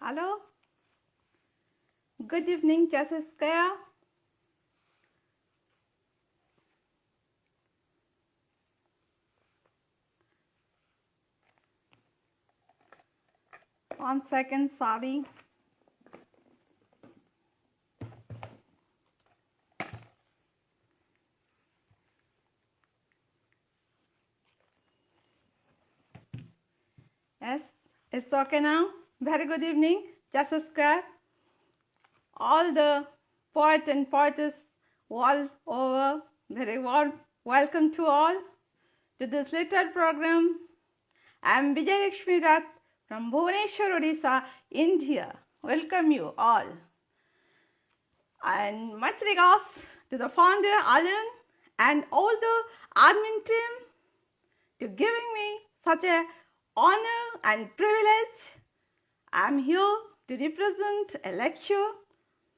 Hello. Good evening, Jessica. One second, sorry. Yes, it's okay now. Very good evening, Jessica. All the poets and poetess all over, very warm welcome to all to this little program. I am Bijaylaxmi Rath from Bhubaneswar, Odisha, India. Welcome you all. And much regards to the founder, Alan, and all the admin team to giving me such a honor and privilege. I am here to represent a lecture,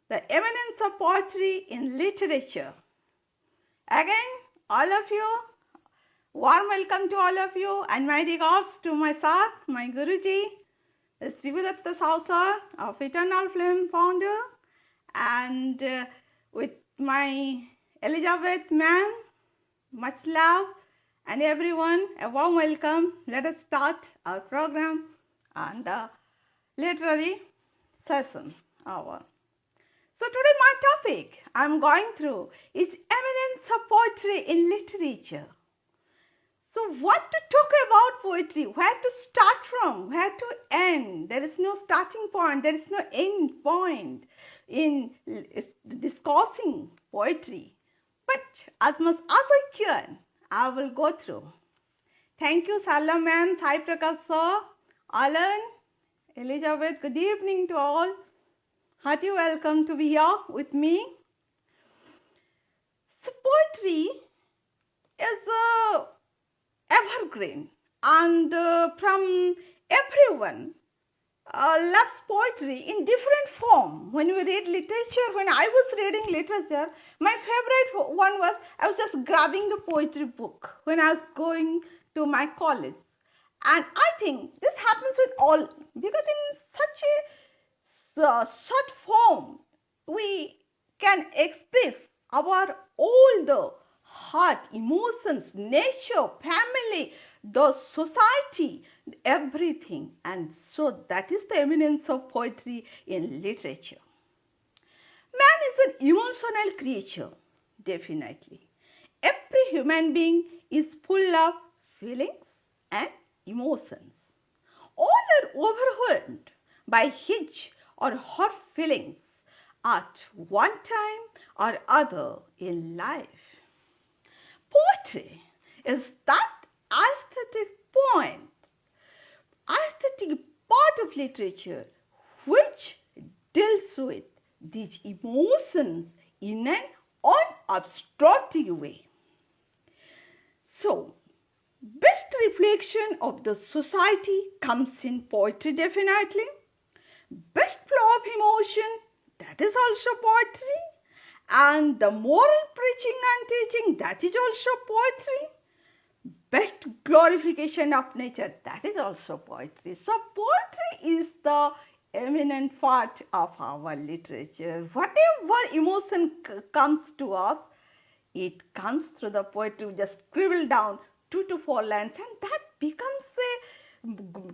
The Eminence of Poetry in Literature. Again, all of you, warm welcome to all of you, and my regards to my sir, my Guruji, Srivadatta Sausar of Eternal Flame founder, and with my Elizabeth ma'am, much love, and everyone, a warm welcome. Let us start our program on the literary session hour. So today my topic I'm going through is eminence of poetry in literature. So what to talk about poetry, where to start from, where to end. There is no starting point, there is no end point in discussing poetry. But as much as I can, I will go through. Thank you, Sarla ma'am, Sai Prakash sir, Alan, Elizabeth. Good evening to all. Hearty welcome to be here with me. So poetry is a evergreen, and from everyone loves poetry in different form. When we read literature, when I was reading literature, my favorite one was, I was just grabbing the poetry book when I was going to my college. And I think this happens with all, because in such a short form, we can express our all the heart, emotions, nature, family, the society, everything. And so that is the eminence of poetry in literature. Man is an emotional creature, definitely. Every human being is full of feelings and emotions. All are overwhelmed by his or her feelings at one time or other in life. Poetry is that aesthetic part of literature which deals with these emotions in an unobstructed way. So, best reflection of the society comes in poetry, definitely. Best flow of emotion, that is also poetry. And the moral preaching and teaching, that is also poetry. Best glorification of nature, that is also poetry. So poetry is the eminent part of our literature. Whatever emotion comes to us, it comes through the poetry. We just scribble down 2 to 4 lines, and that becomes a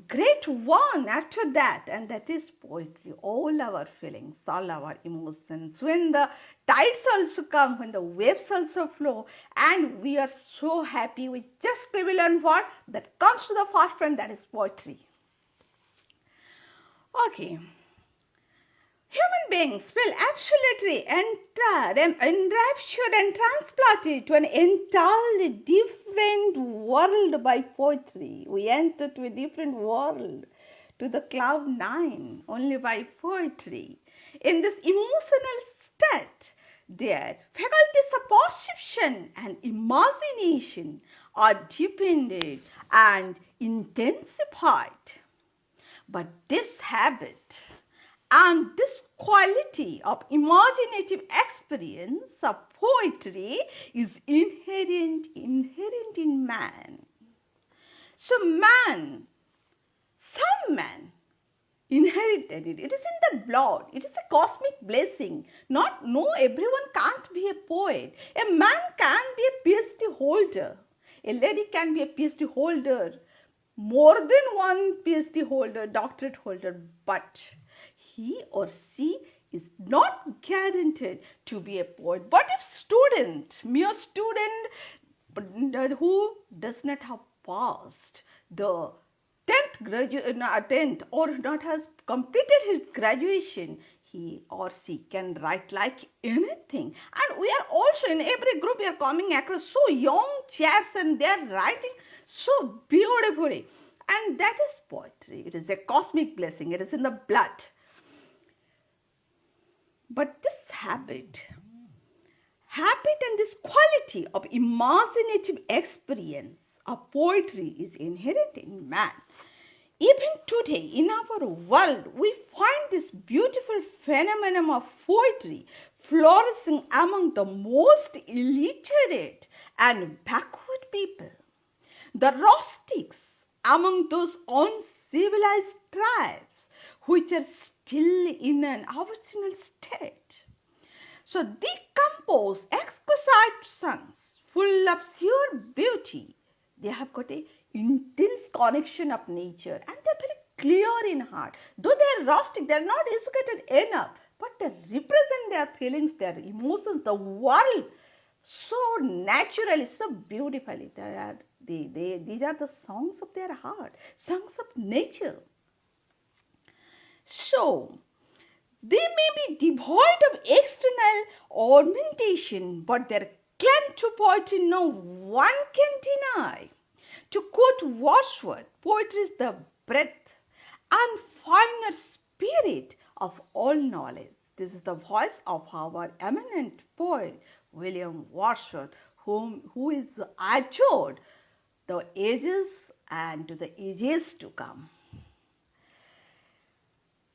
great one after that, and that is poetry. All our feelings, all our emotions, when the tides also come, when the waves also flow, and we are so happy, we just scribble on what that comes to the forefront, that is poetry. Okay. Human beings feel absolutely enraptured and transported to an entirely different world by poetry. We enter to a different world, to the cloud 9, only by poetry. In this emotional state, their faculties of perception and imagination are deepened and intensified. But this habit and this quality of imaginative experience of poetry is inherent in man. So some man inherited it. It is in the blood. It is a cosmic blessing. No, everyone can't be a poet. A man can be a PhD holder. A lady can be a PhD holder. More than one PhD holder, doctorate holder, but he or she is not guaranteed to be a poet. But if mere student who does not have passed the 10th or not has completed his graduation, he or she can write like anything. And we are also in every group we are coming across so young chaps and they are writing so beautifully. And that is poetry. It is a cosmic blessing. It is in the blood. But this habit and this quality of imaginative experience of poetry is inherent in man. Even today in our world, we find this beautiful phenomenon of poetry flourishing among the most illiterate and backward people. The rustics among those uncivilized tribes which are still in an aboriginal state. So they compose exquisite songs full of pure beauty. They have got an intense connection of nature and they are very clear in heart. Though they are rustic, they are not educated enough, but they represent their feelings, their emotions, the world so naturally, so beautifully. These are the songs of their heart, songs of nature. So, they may be devoid of external ornamentation, but their claim to poetry no one can deny. To quote Wordsworth, poetry is the breath and finer spirit of all knowledge. This is the voice of our eminent poet, William Wordsworth, who is adored the ages and to the ages to come.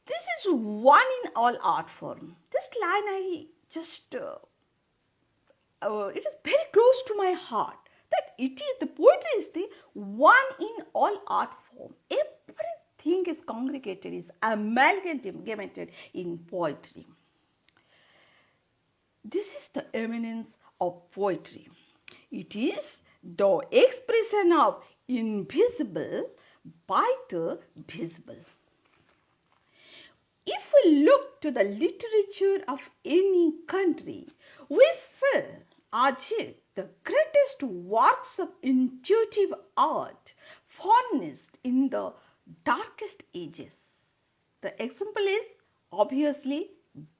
This is one in all art form. This line I just, it is very close to my heart. That it is, the poetry is the one in all art form. Everything is congregated, is amalgamated in poetry. This is the eminence of poetry. It is the expression of invisible by the visible. If we look to the literature of any country, we feel as if the greatest works of intuitive art furnished in the darkest ages. The example is obviously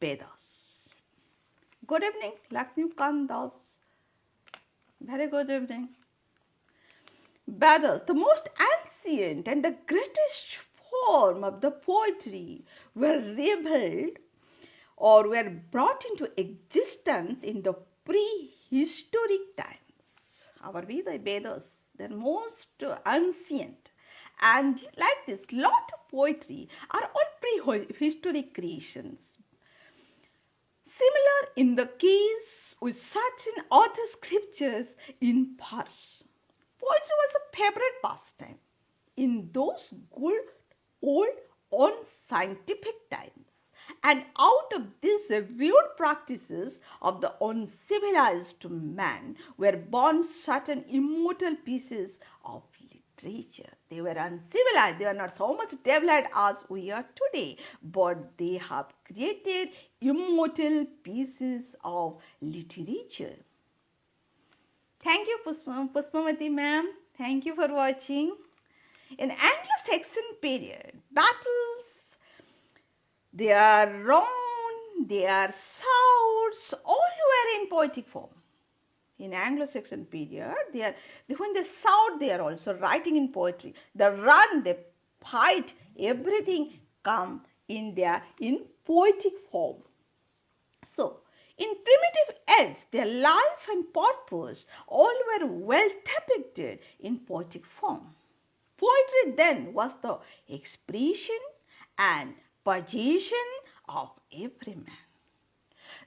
Vedas. Good evening, Lakshmikant Das. Very good evening. Vedas, the most ancient and the greatest form of the poetry, were revealed or were brought into existence in the prehistoric times. Our Vedas, the most ancient. And like this, lot of poetry are all prehistoric creations. Similar in the case with certain other scriptures in verse. Poetry was a favorite pastime in those good old unscientific times. And out of these rude practices of the uncivilized man were born certain immortal pieces of literature. They were uncivilized, they were not so much developed as we are today, but they have created immortal pieces of literature. Thank you, Puspamati ma'am. Thank you for watching. In Anglo-Saxon period, battles, they are round, they are shouts, all were in poetic form. In Anglo-Saxon period, when they shout, they are also writing in poetry. They run, they fight, everything come in poetic form. So, in primitive age, their life and purpose all were well depicted in poetic form. Poetry then was the expression and possession of every man.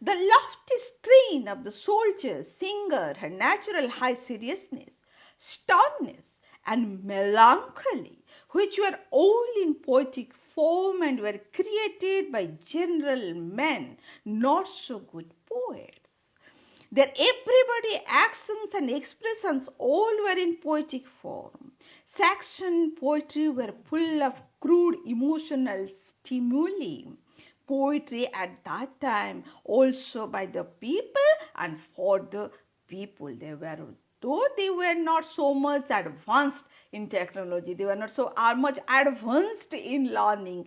The lofty strain of the soldier singer, her natural high seriousness, sternness, and melancholy, which were all in poetic form and were created by general men, not so good poets. Their everybody accents and expressions all were in poetic form. Saxon poetry were full of crude emotional stimuli. Poetry at that time also by the people and for the people. Though they were not so much advanced in technology, they were not so much advanced in learning,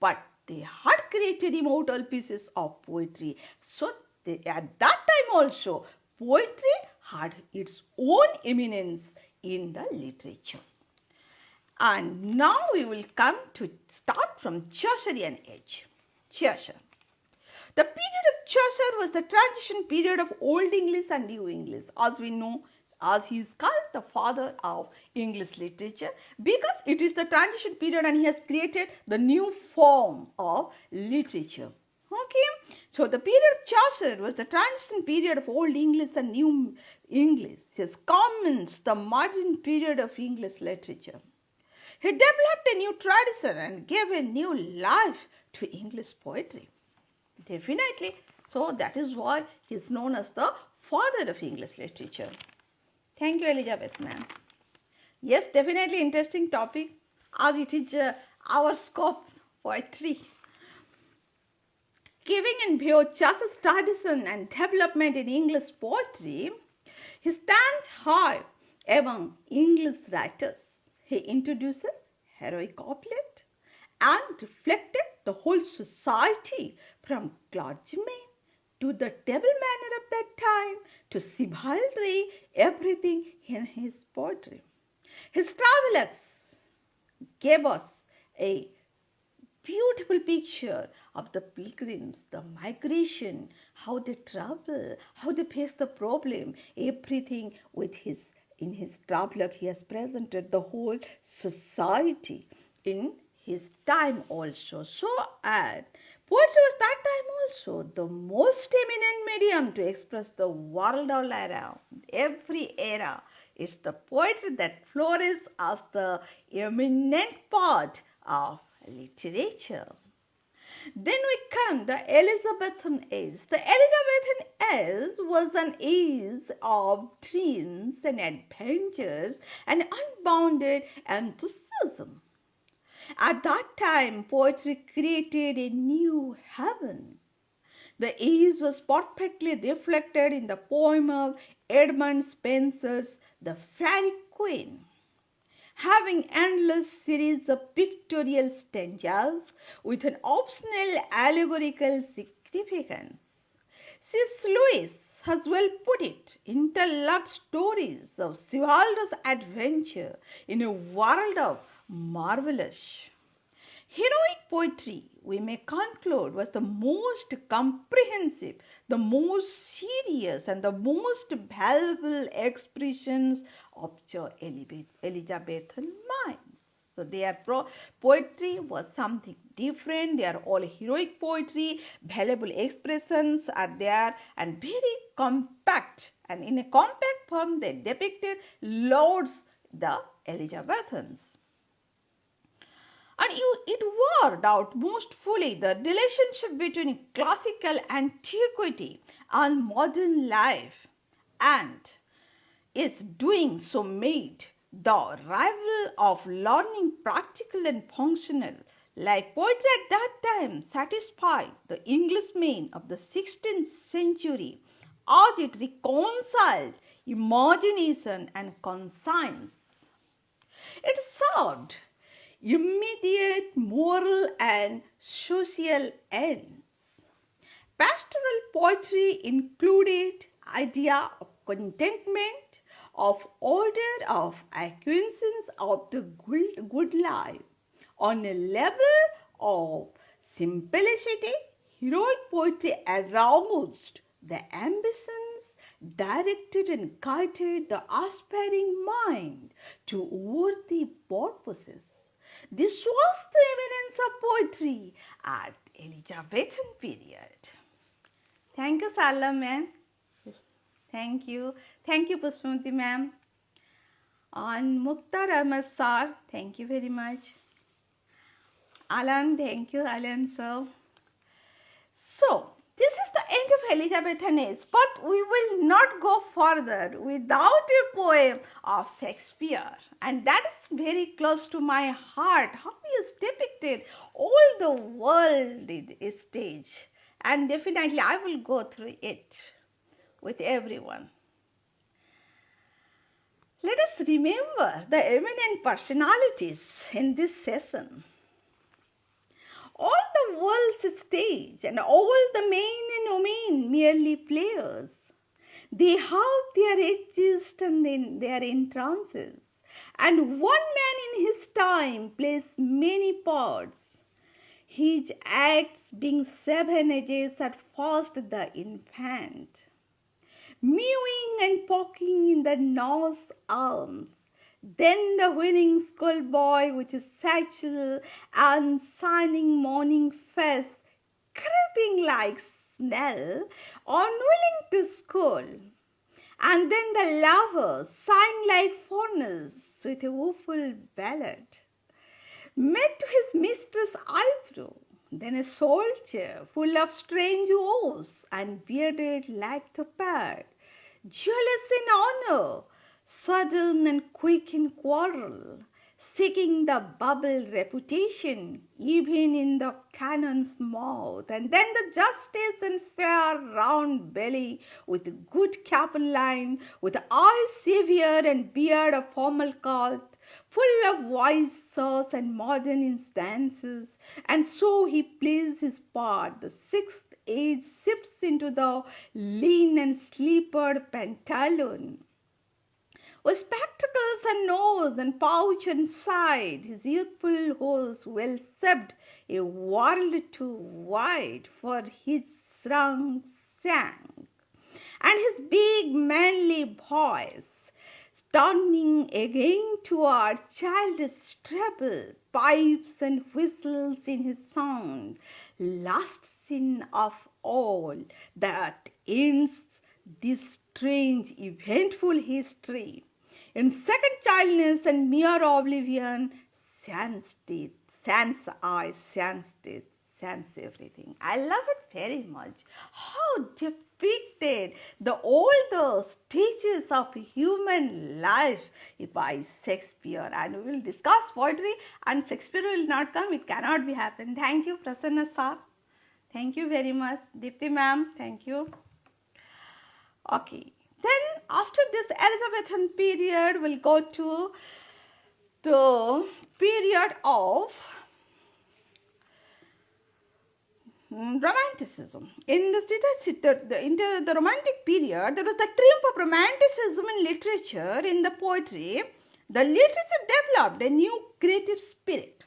but they had created immortal pieces of poetry. So at that time also, poetry had its own eminence in the literature. And now we will come to start from Chaucerian age. Chaucer. The period of Chaucer was the transition period of Old English and New English. As we know, as he is called the father of English literature, because it is the transition period and he has created the new form of literature. Okay, so the period of Chaucer was the transition period of Old English and New English. He commenced the modern period of English literature. He developed a new tradition and gave a new life to English poetry. Definitely. So that is why he is known as the father of English literature. Thank you, Elizabeth, ma'am. Yes, definitely interesting topic as it is our scope poetry. Keeping in view Chaucer's tradition and development in English poetry, he stands high among English writers. He introduced heroic couplet and reflected the whole society from clergymen to the devil-manner of that time to chivalry, everything in his poetry. His travelers gave us a beautiful picture of the pilgrims, the migration, how they travel, how they face the problem, everything with in his travelogue he has presented the whole society in his time also. So and poetry was that time also the most eminent medium to express the world all around. Every era is the poetry that flourishes as the eminent part of literature. Then we come the Elizabethan age. The Elizabethan age was an age of dreams and adventures and unbounded enthusiasm. At that time, poetry created a new heaven. The age was perfectly reflected in the poem of Edmund Spenser's The Faerie Queene. Having endless series of pictorial stanzas with an optional allegorical significance. C.S. Lewis has well put it, interlocked stories of chivalrous adventure in a world of marvelous. Heroic poetry, we may conclude, was the most comprehensive, the most serious, and the most valuable expressions of your Elizabethan mind. So their poetry was something different. They are all heroic poetry, valuable expressions are there and very compact. And in a compact form, they depicted lords, the Elizabethans. And it worked out most fully the relationship between classical antiquity and modern life, and its doing so made the arrival of learning practical and functional. Like poetry at that time satisfied the Englishmen of the 16th century as it reconciled imagination and conscience. It served immediate moral and social ends. Pastoral poetry included idea of contentment, of order, of acquiescence of the good life. On a level of simplicity, heroic poetry aroused the ambitions, directed and guided the aspiring mind to worthy purposes. This was the eminence of poetry at Elizabethan period. Thank you, Sarla ma'am. Thank you. Thank you, Pushpamati ma'am. And Mukhtar Ahmed sir, thank you very much. Alan, thank you, Alan, sir. So, this is the end of Elizabethan, but we will not go further without a poem of Shakespeare. And that is very close to my heart, how he has depicted all the world in a stage. And definitely I will go through it with everyone. Let us remember the eminent personalities in this session. All the world's stage and all the men and women merely players. They have their edges and their entrances, and one man in his time plays many parts. His acts being 7 ages at first the infant, mewing and poking in the nurse's arms, then the winning schoolboy with his satchel and shining morning face, creeping like snail, unwilling to school. And then the lover, sighing like furnace with a woeful ballad, made to his mistress' eyebrow, then a soldier full of strange woes and bearded like the pad, jealous in honor, sudden and quick in quarrel, seeking the bubble reputation even in the cannon's mouth, and then the justice and fair round belly with good capelline, with eyes severe and beard of formal cut, full of wise sauce and modern instances, and so he plays his part. The sixth age sips into the lean and slippered pantaloon. With spectacles and nose and pouch and side, his youthful horse well shaped, a world too wide for his strong sang, and his big manly voice, turning again toward childish treble, pipes and whistles in his sound, last scene of all that ends this strange, eventful history. In second childness and mere oblivion, sans death, sans eyes, sans death, sans everything. I love it very much. How depicted all the stages of human life by Shakespeare. And we will discuss poetry, and Shakespeare will not come. It cannot be happen. Thank you, Prasanna sir. Thank you very much. Dipti ma'am, thank you. Okay. Then after this Elizabethan period, we'll go to the period of Romanticism. In the Romantic period, there was the triumph of Romanticism in literature, in the poetry. The literature developed a new creative spirit,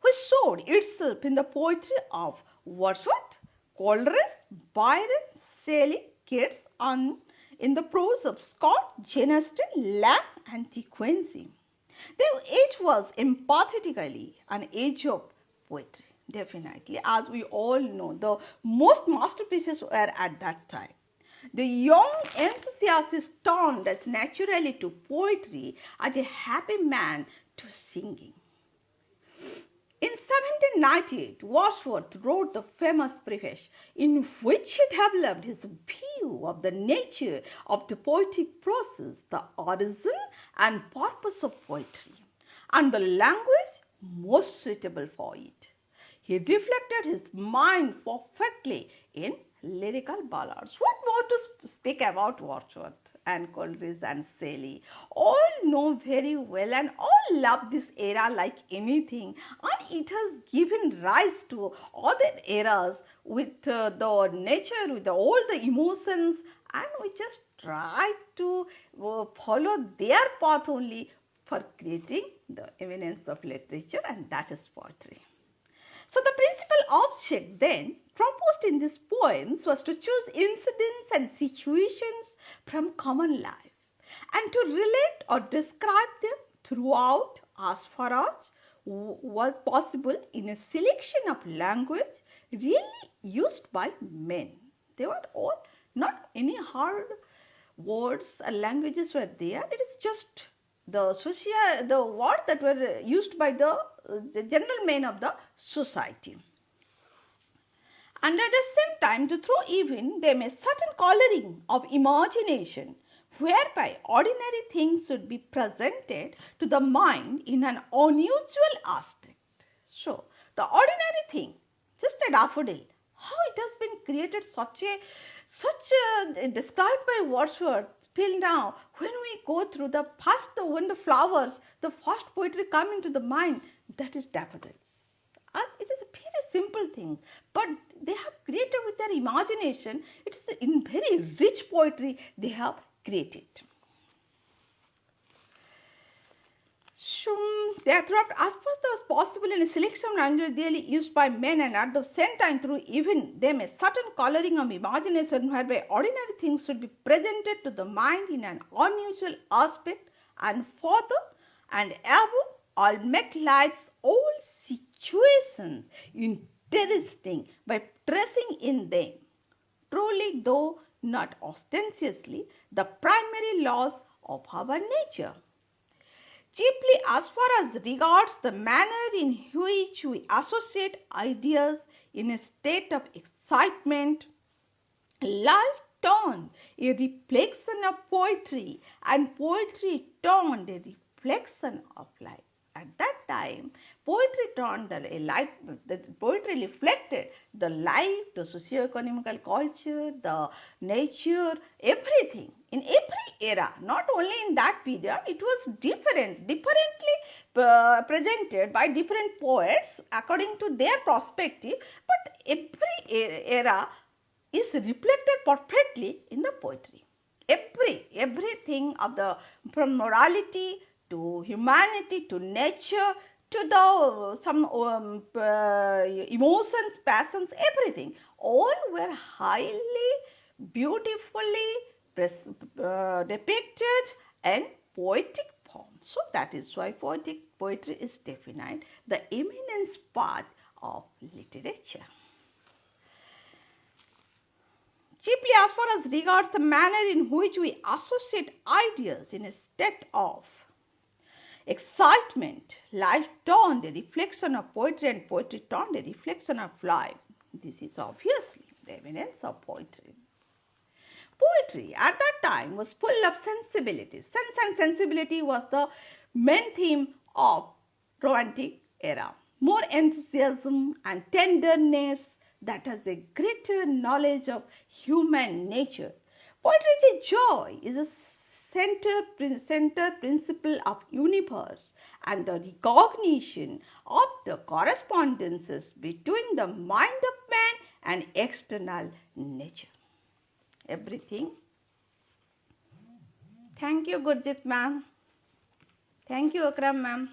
which showed itself in the poetry of Wordsworth, Coleridge, Byron, Shelley, Keats, and in the prose of Scott, Jane Austen, Lamb, and De Quincey. The age was emphatically an age of poetry, definitely. As we all know, the most masterpieces were at that time. The young enthusiast turned as naturally to poetry as a happy man to singing. In 1798, Wordsworth wrote the famous preface in which he developed his view of the nature of the poetic process, the origin and purpose of poetry, and the language most suitable for it. He reflected his mind perfectly in lyrical ballads. What more to speak about Wordsworth and Coleridge and Shelley? All know very well and all love this era like anything, and it has given rise to other eras with the nature, with all the emotions, and we just try to follow their path only for creating the eminence of literature, and that is poetry. So the principal object then proposed in these poems was to choose incidents and situations from common life and to relate or describe them throughout as far as was possible in a selection of language really used by men. They were all, not any hard words or languages were there. It is just the words that were used by the general men of the society. And at the same time, through even them a certain coloring of imagination, whereby ordinary things should be presented to the mind in an unusual aspect. So, the ordinary thing, just a daffodil, how it has been created such a described by Wordsworth till now. When we go through when the flowers, the first poetry come into the mind, that is daffodils. As it is a very simple thing, but they have created with their imagination. It is in very rich poetry they have created. So, therefore, as far as possible in a selection really used by men, and at the same time through even them a certain coloring of imagination whereby ordinary things should be presented to the mind in an unusual aspect, and further and above all make life's all situations interesting by tracing in them, truly though not ostentatiously, the primary laws of our nature. Chiefly as far as regards the manner in which we associate ideas in a state of excitement, life turned a reflection of poetry, and poetry turned a reflection of life. At that time, poetry turned poetry reflected the life, the socio-economical culture, the nature, everything. In every era, not only in that period, it was differently presented by different poets according to their perspective, but every era is reflected perfectly in the poetry. Everything from morality to humanity to nature to the emotions, passions, everything, all were highly beautifully depicted in poetic form. So that is why poetry is defined the eminence part of literature. Chiefly as far as regards the manner in which we associate ideas in a state of excitement, life turned a reflection of poetry, and poetry turned a reflection of life. This is obviously the eminence of poetry. Poetry at that time was full of sensibility. Sense and sensibility was the main theme of Romantic era. More enthusiasm and tenderness that has a greater knowledge of human nature. Poetry's joy is a center principle of universe, and the recognition of the correspondences between the mind of man and external nature. Everything. Thank you, Gurjit ma'am. Thank you, Akram ma'am.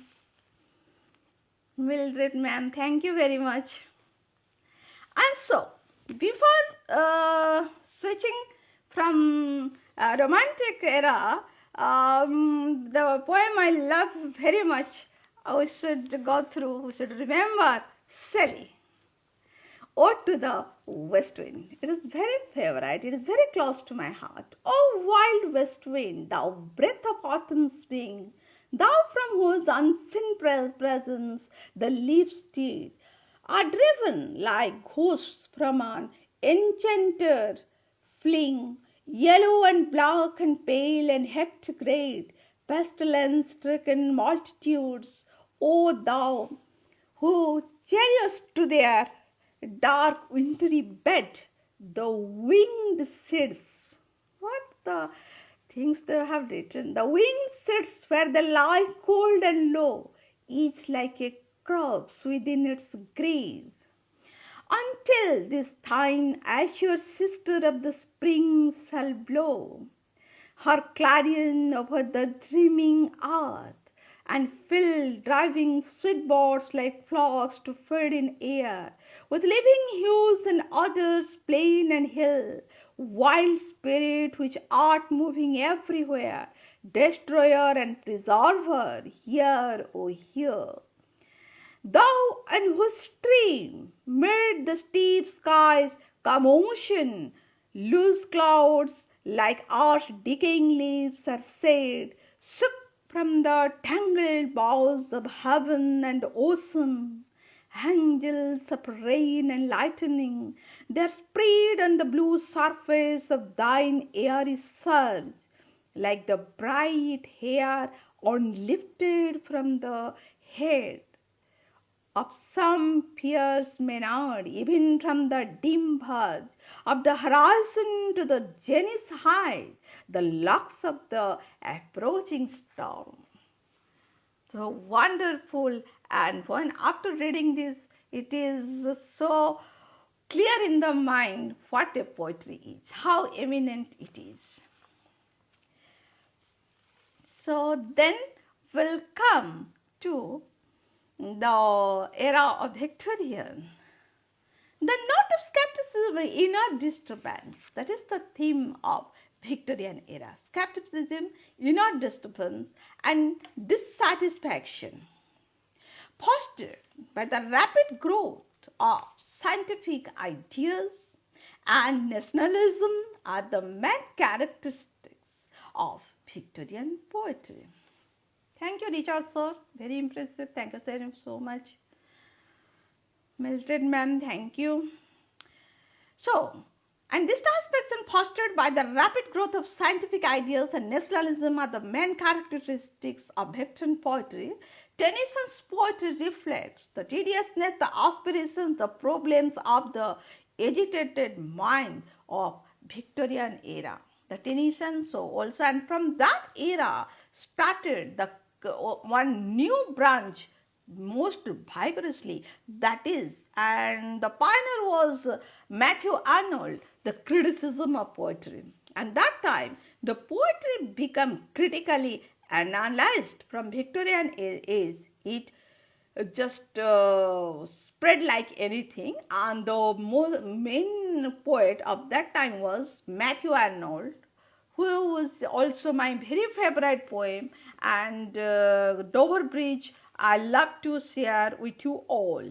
Mildred ma'am, thank you very much. And so, before switching from Romantic era, the poem I love very much, we should go through, we should remember Shelley. Ode to the West Wind. It is very favorite, it is very close to my heart. O wild west wind, thou breath of autumn spring, thou from whose unseen presence the leaves stir, are driven like ghosts from an enchanted fling, yellow and black and pale and hectic-grayed, pestilence-stricken multitudes, O thou who chariots to their dark wintry bed, the winged seeds. What the things they have written. The winged seeds where they lie cold and low, each like a corpse within its grave. Until this thine azure sister of the spring shall blow her clarion over the dreaming earth, and fill driving sweet birds like flocks to feed in air, with living hues and others plain and hill, wild spirit which art moving everywhere, destroyer and preserver, hear, O hear. Thou and whose stream, mid the steep skies commotion, loose clouds like arch decaying leaves are said, shook From the tangled boughs of heaven and ocean, angels of rain and lightning, there spread on the blue surface of thine airy surge, like the bright hair unlifted from the head of some fierce maynard, even from the dim verge of the horizon to the zenith's height, the locks of the approaching storm. So wonderful, and when after reading this, it is so clear in the mind what a poetry is, how eminent it is. So then will come to the era of Victorian. The note of skepticism, inner disturbance, that is the theme of Victorian era. Skepticism, inner disturbance and dissatisfaction, fostered by the rapid growth of scientific ideas and nationalism, are the main characteristics of Victorian poetry. Thank you, Richard sir. Very impressive. Thank you so much. Mildred ma'am, thank you. So, and these aspects are fostered by the rapid growth of scientific ideas and nationalism are the main characteristics of Victorian poetry. Tennyson's poetry reflects the tediousness, the aspirations, the problems of the agitated mind of Victorian era. The Tennyson, so also, and from that era started the one new branch most vigorously, that is, and the pioneer was Matthew Arnold, the criticism of poetry. And that time the poetry became critically analyzed from Victorian age. It just spread like anything, and the main poet of that time was Matthew Arnold, who was also my very favorite poem, and Dogo Beach I love to share with you all.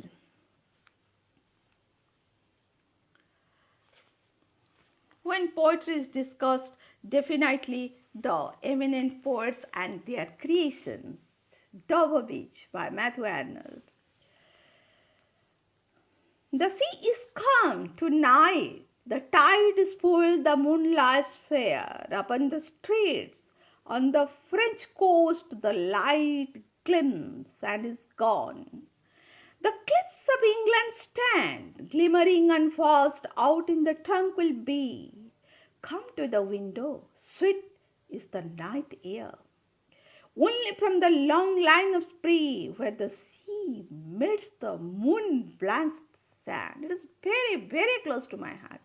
When poetry is discussed, definitely the eminent poets and their creations. Dogo Beach by Matthew Arnold. The sea is calm tonight. The tide is full, the moon lies fair upon the streets. On the French coast the light gleams and is gone. The cliffs of England stand, glimmering and vast out in the tranquil bay. Come to the window, sweet is the night air. Only from the long line of spray where the sea meets the moon-blanched sand. It is very, very close to my heart.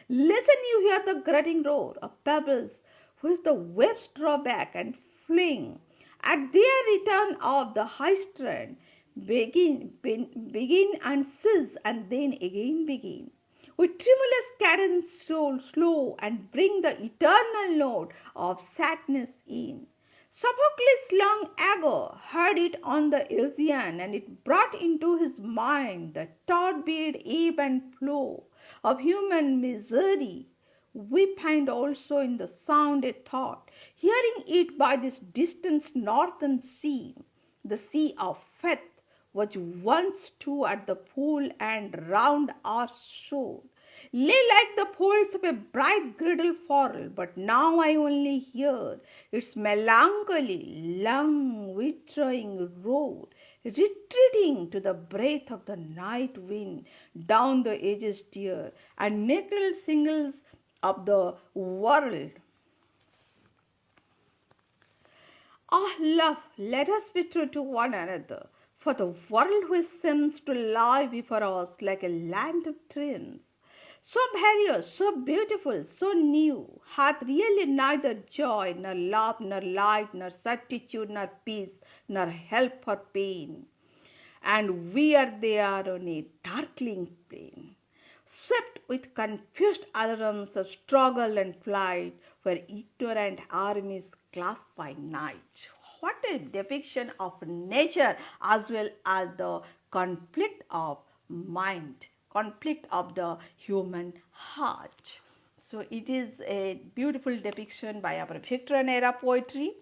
Listen, you hear the grunting roar of pebbles which the waves draw back and fling. At their return of the high strand, begin and cease and then again begin. With tremulous cadence slow and bring the eternal note of sadness in. Sophocles long ago heard it on the Ocean, and it brought into his mind the turbid ebb and flow of human misery. We find also in the sound a thought, hearing it by this distant northern sea, the sea of faith, which once stood at the full and round our shore, lay like the folds of a bright girdle furl, but now I only hear its melancholy, long withdrawing roar, retreating to the breath of the night wind down the edges dear, and natural singles of the world. Ah, love, let us be true to one another, for the world which seems to lie before us like a land of dreams, so various, so beautiful, so new, hath really neither joy, nor love, nor light, nor certitude, nor peace, nor help for pain. And we are there on a darkling plain, swept with confused alarms of struggle and flight, where ignorant armies clasped by night. What a depiction of nature as well as the conflict of mind, conflict of the human heart. So it is a beautiful depiction by our Victorian era poetry.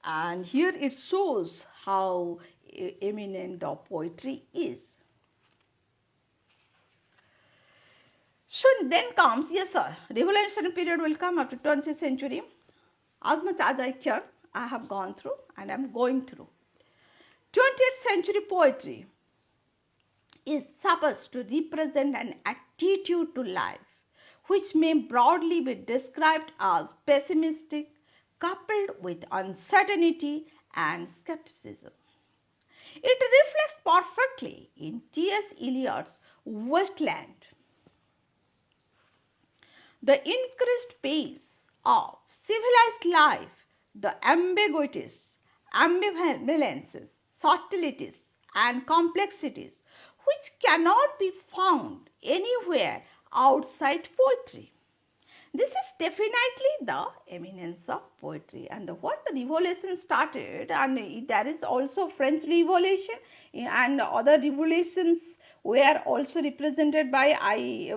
And here it shows how eminent the poetry is. So then comes, yes sir, revolutionary period will come after 20th century. As much as I care, I have gone through and I am going through. 20th century poetry is supposed to represent an attitude to life which may broadly be described as pessimistic, coupled with uncertainty and skepticism. It reflects perfectly in T.S. Eliot's Wasteland. The increased pace of civilized life, the ambiguities, ambivalences, subtleties, and complexities which cannot be found anywhere outside poetry. This is definitely the eminence of poetry, and what the revolution started, and there is also French Revolution and other revolutions were also represented by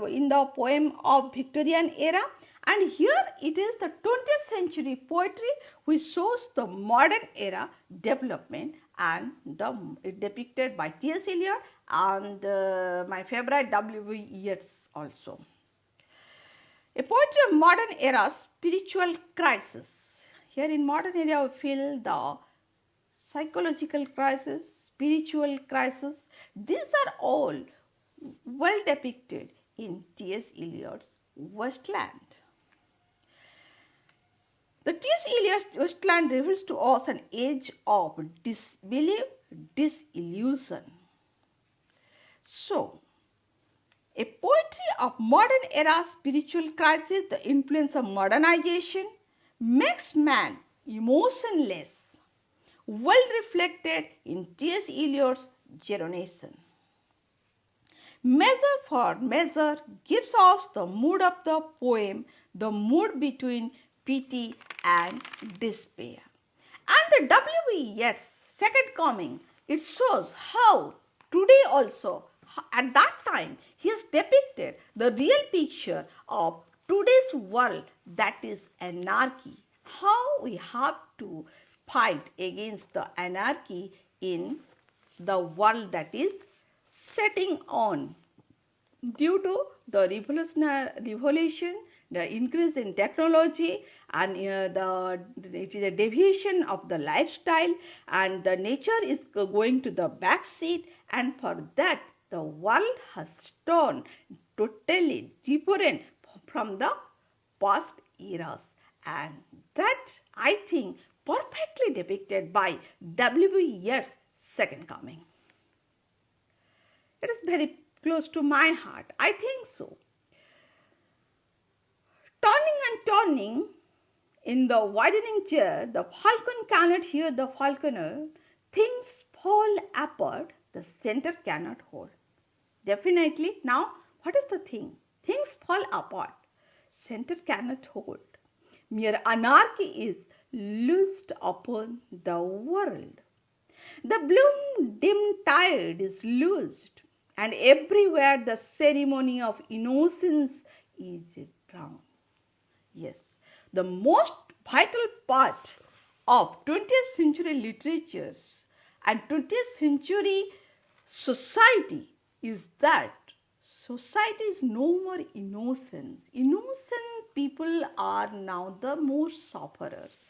in the poem of Victorian era, and here it is the 20th century poetry which shows the modern era development, and it depicted by T.S. Eliot and my favorite W. Yeats also. A poetry of modern era spiritual crisis. Here in modern era we feel the psychological crisis, spiritual crisis. These are all well depicted in T.S. Eliot's Wasteland. The T.S. Eliot's Wasteland reveals to us an age of disbelief, disillusion. So, a poetry of modern era spiritual crisis, the influence of modernization, makes man emotionless, well reflected in T.S. Eliot's Geronation. Measure for Measure gives us the mood of the poem, the mood between pity and despair. And the W.B. Yeats' Second Coming, it shows how today also, at that time, he has depicted the real picture of today's world, that is anarchy. How we have to fight against the anarchy in the world that is setting on due to the revolution, the increase in technology, and it is a deviation of the lifestyle, and the nature is going to the back seat, and for that the world has turned totally different from the past eras, and that I think perfectly depicted by W.B. Yeats' Second Coming. It is very close to my heart, I think so. Turning and turning in the widening chair, the falcon cannot hear the falconer. Things fall apart, the center cannot hold. Definitely, now what is the thing? Things fall apart, center cannot hold. Mere anarchy is loosed upon the world. The bloom dim tide is loosed, and everywhere the ceremony of innocence is drowned. Yes, the most vital part of 20th century literatures and 20th century society is that society is no more innocent. Innocent people are now the more sufferers.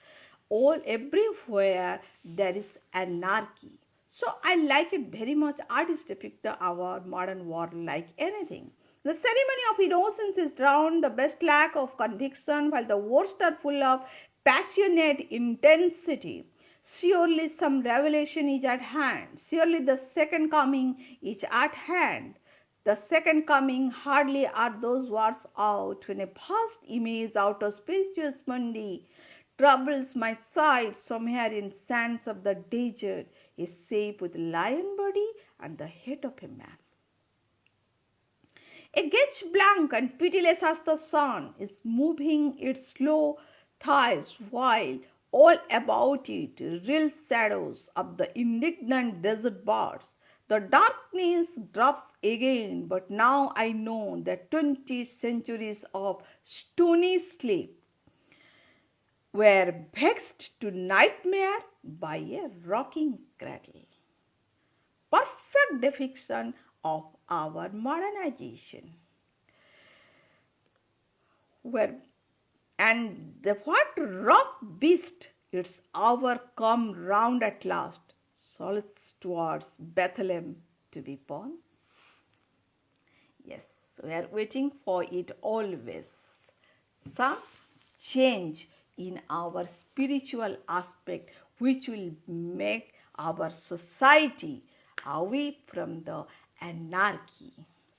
Everywhere there is anarchy. So I like it very much. Artists depict our modern world like anything. The ceremony of innocence is drowned, the best lack of conviction, while the worst are full of passionate intensity. Surely some revelation is at hand. Surely the second coming is at hand. The second coming, hardly are those words out when a vast image out of spirituous Monday troubles my sight. Somewhere in sands of the desert, a shape with lion body and the head of a man. A gaze blank and pitiless as the sun is moving its slow thighs, while all about it real shadows of the indignant desert birds. The darkness drops again, but now I know that 20 centuries of stony sleep were vexed to nightmare by a rocking cradle. Perfect depiction of our modernization. And the what rock beast its hour come round at last, solits towards Bethlehem to be born. Yes, we are waiting for it always. Some change in our spiritual aspect which will make our society away from the anarchy.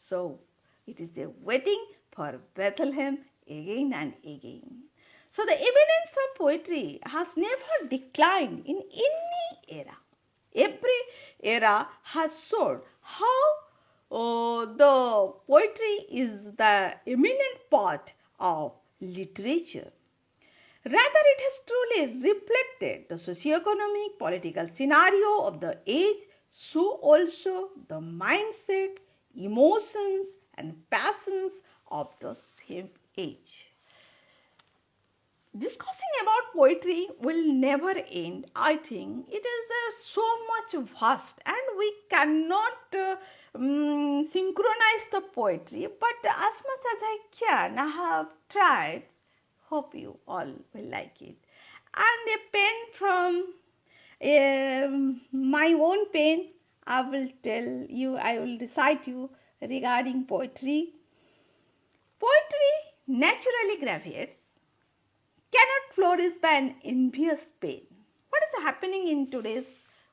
So it is a waiting for Bethlehem again and again. So the eminence of poetry has never declined in any era. Every era has showed how the poetry is the eminent part of literature. Rather, it has truly reflected the socio-economic, political scenario of the age, so also the mindset, emotions, and passions of the same age. Discussing about poetry will never end. I think it is so much vast and we cannot synchronize the poetry, but as much as I can, I have tried. Hope you all will like it. And a pen from my own pen, I will recite you regarding poetry. Poetry naturally graviates, cannot flourish by an envious pen. What is happening in today's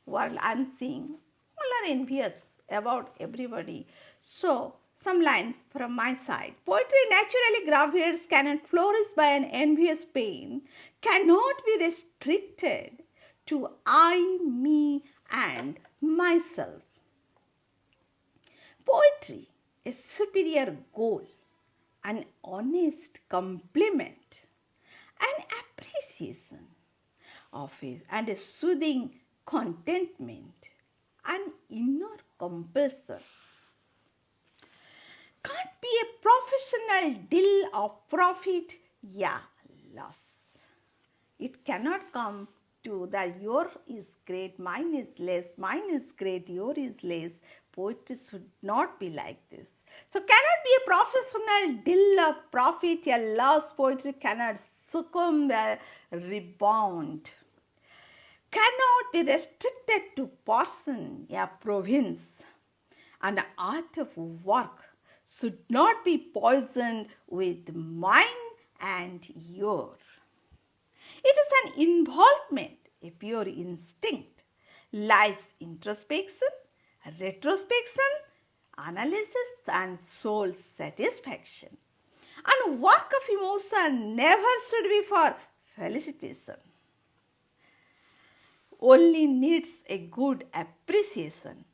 world? I am seeing all are envious about everybody. So, some lines from my side. Poetry naturally graviates, cannot flourish by an envious pen, cannot be restricted to I, me, and myself. Poetry, a superior goal, an honest compliment, an appreciation of it, and a soothing contentment, an inner compulsion. Can't be a professional deal of profit, loss. It cannot come to that your is great, mine is less, mine is great, your is less. Poetry should not be like this. So cannot be a professional deal of profit, loss. Poetry cannot succumb or rebound. Cannot be restricted to person, province. And the art of work should not be poisoned with mine and your. It is an involvement, a pure instinct, life's introspection, retrospection, analysis, and soul satisfaction. And work of emotion never should be for felicitation. Only needs a good appreciation.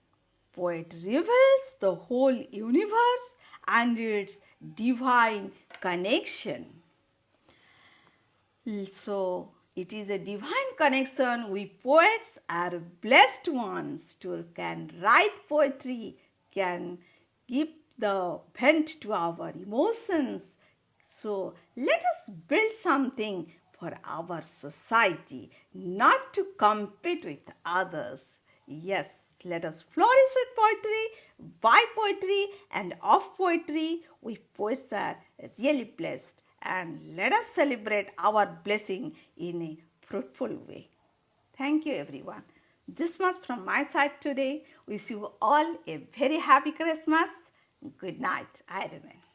Poet reveals the whole universe and its divine connection. So, it is a divine connection. We poets are blessed ones to can write poetry, can give the vent to our emotions. So, let us build something for our society, not to compete with others. Yes, let us flourish with poetry, by poetry, and of poetry. We poets are really blessed. And let us celebrate our blessing in a fruitful way. Thank you, everyone. This much from my side today. Wish you all a very happy Christmas. Good night. I remain.